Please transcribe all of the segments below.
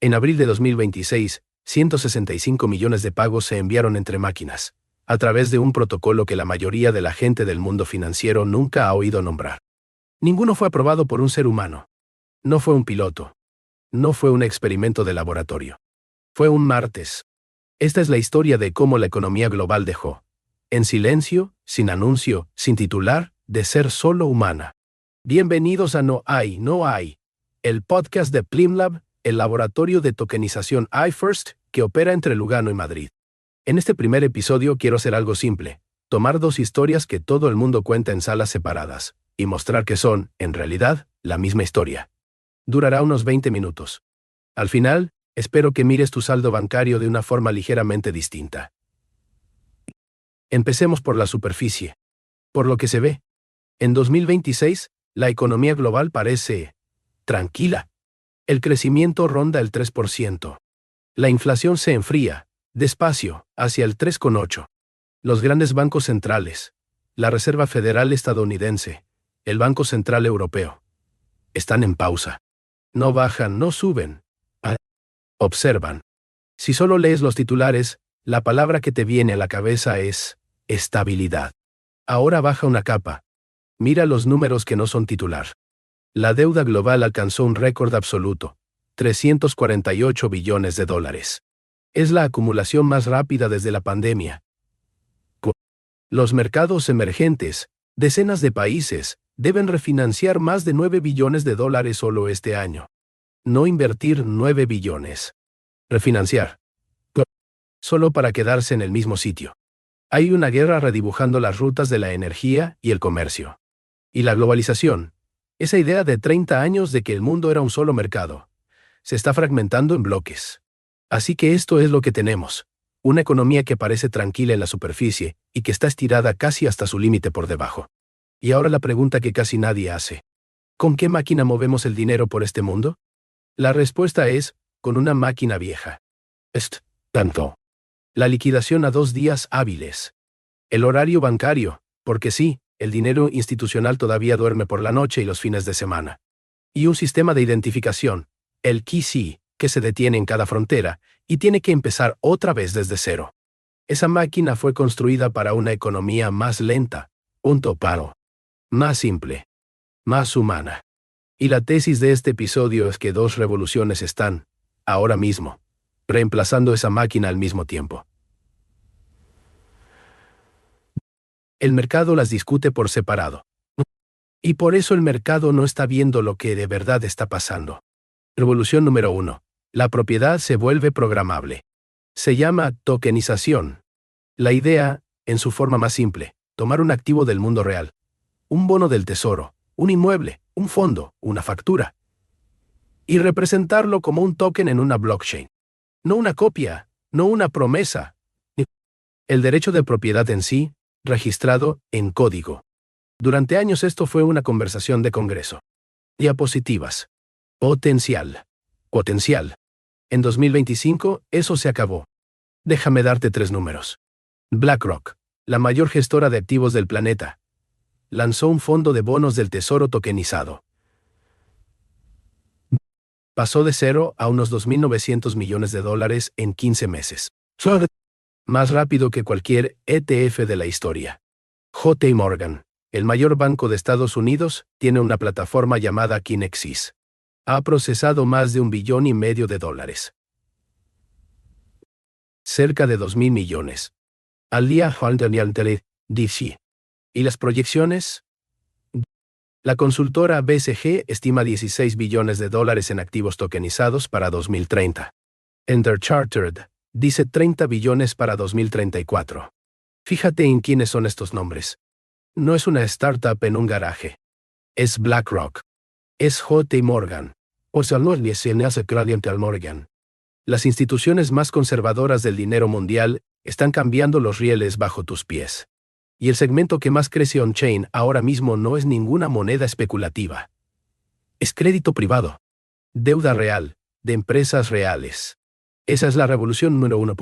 En abril de 2026, 165 millones de pagos se enviaron entre máquinas, a través de un protocolo que la mayoría de la gente del mundo financiero nunca ha oído nombrar. Ninguno fue aprobado por un ser humano. No fue un piloto. No fue un experimento de laboratorio. Fue un martes. Esta es la historia de cómo la economía global dejó, en silencio, sin anuncio, sin titular, de ser solo humana. Bienvenidos a No Hay, el podcast de Plimlab, el laboratorio de tokenización iFirst que opera entre Lugano y Madrid. En este primer episodio quiero hacer algo simple, tomar dos historias que todo el mundo cuenta en salas separadas, y mostrar que son, en realidad, la misma historia. Durará unos 20 minutos. Al final, espero que mires tu saldo bancario de una forma ligeramente distinta. Empecemos por la superficie. Por lo que se ve, en 2026, la economía global parece tranquila. El crecimiento ronda el 3%. La inflación se enfría, despacio, hacia el 3,8%. Los grandes bancos centrales, la Reserva Federal estadounidense, el Banco Central Europeo, están en pausa. No bajan, no suben. Observan. Si solo lees los titulares, la palabra que te viene a la cabeza es estabilidad. Ahora baja una capa. Mira los números que no son titular. La deuda global alcanzó un récord absoluto, 348 billones de dólares. Es la acumulación más rápida desde la pandemia. Los mercados emergentes, decenas de países, deben refinanciar más de 9 billones de dólares solo este año. No invertir 9 billones. Refinanciar. Solo para quedarse en el mismo sitio. Hay una guerra redibujando las rutas de la energía y el comercio. Y la globalización, esa idea de 30 años de que el mundo era un solo mercado, se está fragmentando en bloques. Así que esto es lo que tenemos. Una economía que parece tranquila en la superficie y que está estirada casi hasta su límite por debajo. Y ahora la pregunta que casi nadie hace. ¿Con qué máquina movemos el dinero por este mundo? La respuesta es, con una máquina vieja. Tanto. La liquidación a 2 días hábiles. El horario bancario, porque sí, el dinero institucional todavía duerme por la noche y los fines de semana. Y un sistema de identificación, el KYC, que se detiene en cada frontera y tiene que empezar otra vez desde cero. Esa máquina fue construida para una economía más lenta, más simple, más humana. Y la tesis de este episodio es que 2 revoluciones están, ahora mismo, reemplazando esa máquina al mismo tiempo. El mercado las discute por separado. Y por eso el mercado no está viendo lo que de verdad está pasando. Revolución número 1. La propiedad se vuelve programable. Se llama tokenización. La idea, en su forma más simple, tomar un activo del mundo real. Un bono del tesoro, un inmueble, un fondo, una factura. Y representarlo como un token en una blockchain. No una copia, no una promesa. El derecho de propiedad en sí, registrado en código. Durante años esto fue una conversación de Congreso. Diapositivas. Potencial. En 2025, eso se acabó. Déjame darte 3 números. BlackRock, la mayor gestora de activos del planeta, lanzó un fondo de bonos del tesoro tokenizado. Pasó de 0 a unos 2.900 millones de dólares en 15 meses. Más rápido que cualquier ETF de la historia. JP Morgan, el mayor banco de Estados Unidos, tiene una plataforma llamada Kinexys. Ha procesado más de $1,5 billones de dólares. Cerca de 2.000 millones. Al día DC. ¿Y las proyecciones? La consultora BCG estima 16 billones de dólares en activos tokenizados para 2030. Ender Chartered dice 30 billones para 2034. Fíjate en quiénes son estos nombres. No es una startup en un garaje. Es BlackRock. Es JP Morgan. Morgan. Las instituciones más conservadoras del dinero mundial están cambiando los rieles bajo tus pies. Y el segmento que más crece on-chain ahora mismo no es ninguna moneda especulativa. Es crédito privado. Deuda real, de empresas reales. Esa es la revolución número 1.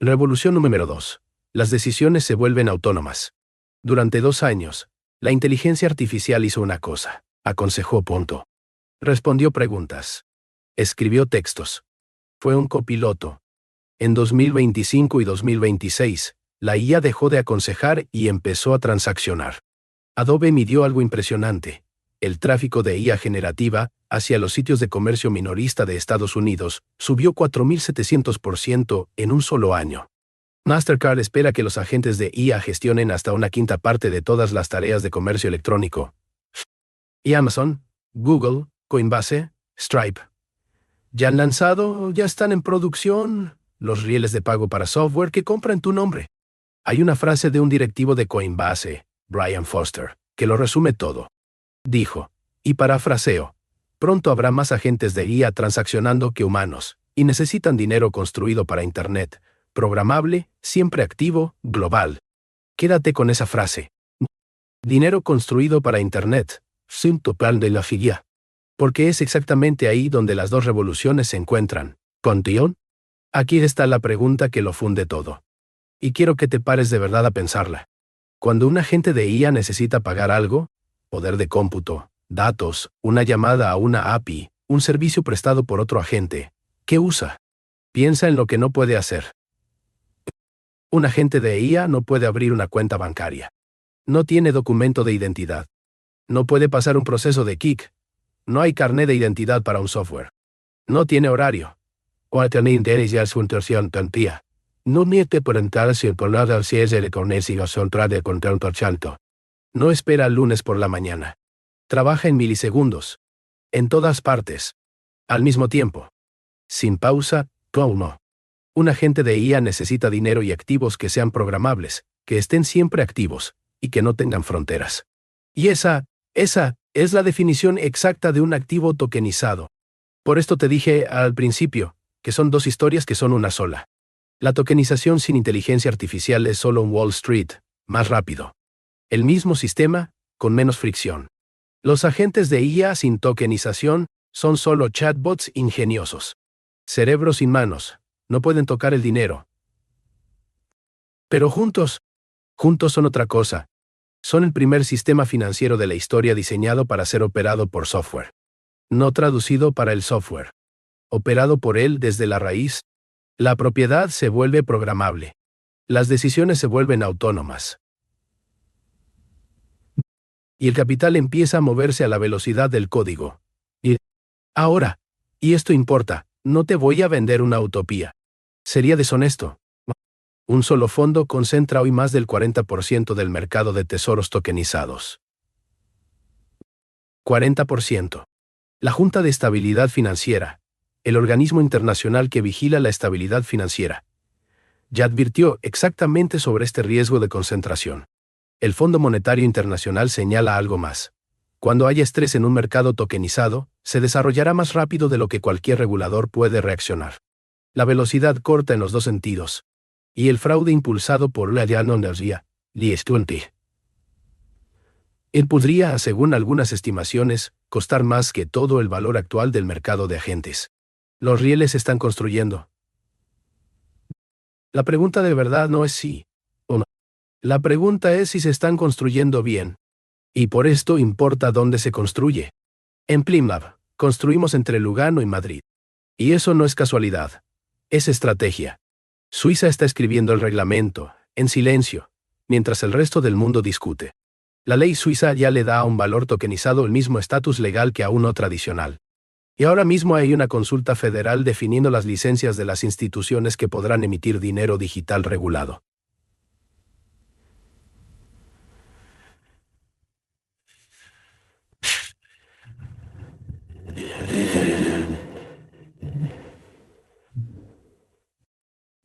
Revolución número 2. Las decisiones se vuelven autónomas. Durante 2 años, la inteligencia artificial hizo una cosa. Aconsejó. Respondió preguntas. Escribió textos. Fue un copiloto. En 2025 y 2026, la IA dejó de aconsejar y empezó a transaccionar. Adobe midió algo impresionante. El tráfico de IA generativa hacia los sitios de comercio minorista de Estados Unidos subió 4.700% en un solo año. Mastercard espera que los agentes de IA gestionen hasta una quinta parte de todas las tareas de comercio electrónico. Y Amazon, Google, Coinbase, Stripe. ¿Ya han lanzado? ¿Ya están en producción? Los rieles de pago para software que compra en tu nombre. Hay una frase de un directivo de Coinbase, Brian Foster, que lo resume todo. Dijo, y parafraseo, pronto habrá más agentes de IA transaccionando que humanos, y necesitan dinero construido para Internet, programable, siempre activo, global. Quédate con esa frase. Dinero construido para Internet, sin total de la figura. Porque es exactamente ahí donde las dos revoluciones se encuentran. ¿Contión? Aquí está la pregunta que lo funde todo. Y quiero que te pares de verdad a pensarla. Cuando un agente de IA necesita pagar algo, poder de cómputo, datos, una llamada a una API, un servicio prestado por otro agente, ¿qué usa? Piensa en lo que no puede hacer. Un agente de IA no puede abrir una cuenta bancaria. No tiene documento de identidad. No puede pasar un proceso de KIC. No hay carné de identidad para un software. No tiene horario. O tiene interés ya su intención tantía. No miete por entrar si el poblado si es el conocido central de control chanto. No espera el lunes por la mañana. Trabaja en milisegundos. En todas partes. Al mismo tiempo. Sin pausa, no. Un agente de IA necesita dinero y activos que sean programables, que estén siempre activos, y que no tengan fronteras. Y esa es la definición exacta de un activo tokenizado. Por esto te dije al principio, que son dos historias que son una sola. La tokenización sin inteligencia artificial es solo un Wall Street, más rápido. El mismo sistema, con menos fricción. Los agentes de IA sin tokenización son solo chatbots ingeniosos. Cerebros sin manos, no pueden tocar el dinero. Pero juntos son otra cosa. Son el primer sistema financiero de la historia diseñado para ser operado por software. No traducido para el software. Operado por él desde la raíz. La propiedad se vuelve programable. Las decisiones se vuelven autónomas. Y el capital empieza a moverse a la velocidad del código. Y ahora, y esto importa, no te voy a vender una utopía. Sería deshonesto. Un solo fondo concentra hoy más del 40% del mercado de tesoros tokenizados. 40%. La Junta de Estabilidad Financiera, el organismo internacional que vigila la estabilidad financiera, ya advirtió exactamente sobre este riesgo de concentración. El Fondo Monetario Internacional señala algo más. Cuando haya estrés en un mercado tokenizado, se desarrollará más rápido de lo que cualquier regulador puede reaccionar. La velocidad corta en los dos sentidos. Y el fraude impulsado por la energía, él podría, según algunas estimaciones, costar más que todo el valor actual del mercado de agentes. Los rieles se están construyendo. La pregunta de verdad no es sí o no. La pregunta es si se están construyendo bien. Y por esto importa dónde se construye. En Plimlab, construimos entre Lugano y Madrid. Y eso no es casualidad. Es estrategia. Suiza está escribiendo el reglamento, en silencio, mientras el resto del mundo discute. La ley suiza ya le da a un valor tokenizado el mismo estatus legal que a uno tradicional. Y ahora mismo hay una consulta federal definiendo las licencias de las instituciones que podrán emitir dinero digital regulado.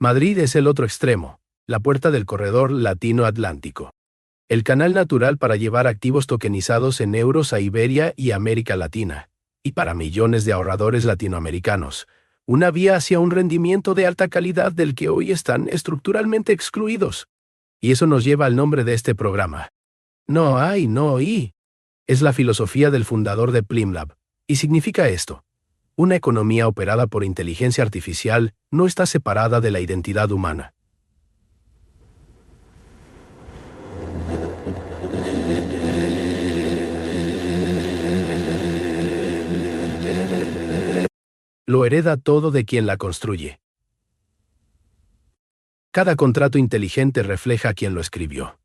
Madrid es el otro extremo, la puerta del corredor latino-atlántico. El canal natural para llevar activos tokenizados en euros a Iberia y América Latina, y para millones de ahorradores latinoamericanos, una vía hacia un rendimiento de alta calidad del que hoy están estructuralmente excluidos. Y eso nos lleva al nombre de este programa. No hay, no oí. Es la filosofía del fundador de Plimlab, y significa esto. Una economía operada por inteligencia artificial no está separada de la identidad humana. Lo hereda todo de quien la construye. Cada contrato inteligente refleja a quien lo escribió.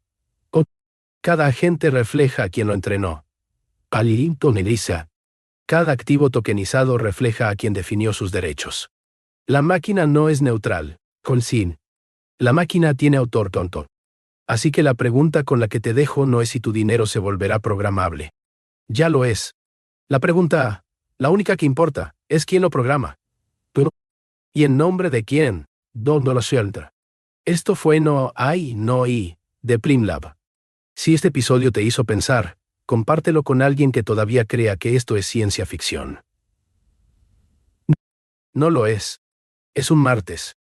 Cada agente refleja a quien lo entrenó. Cada activo tokenizado refleja a quien definió sus derechos. La máquina no es neutral, Colsin. La máquina tiene autor tonto. Así que la pregunta con la que te dejo no es si tu dinero se volverá programable. Ya lo es. La pregunta, la única que importa, es quién lo programa. Pero, ¿y en nombre de quién? ¿Dónde lo suelta? Esto fue No Hay, No I, de Primlab. Si este episodio te hizo pensar, compártelo con alguien que todavía crea que esto es ciencia ficción. No lo es. Es un martes.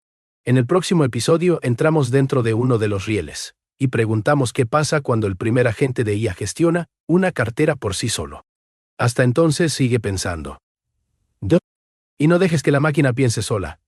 En el próximo episodio entramos dentro de uno de los rieles y preguntamos qué pasa cuando el primer agente de IA gestiona una cartera por sí solo. Hasta entonces sigue pensando. Y no dejes que la máquina piense sola.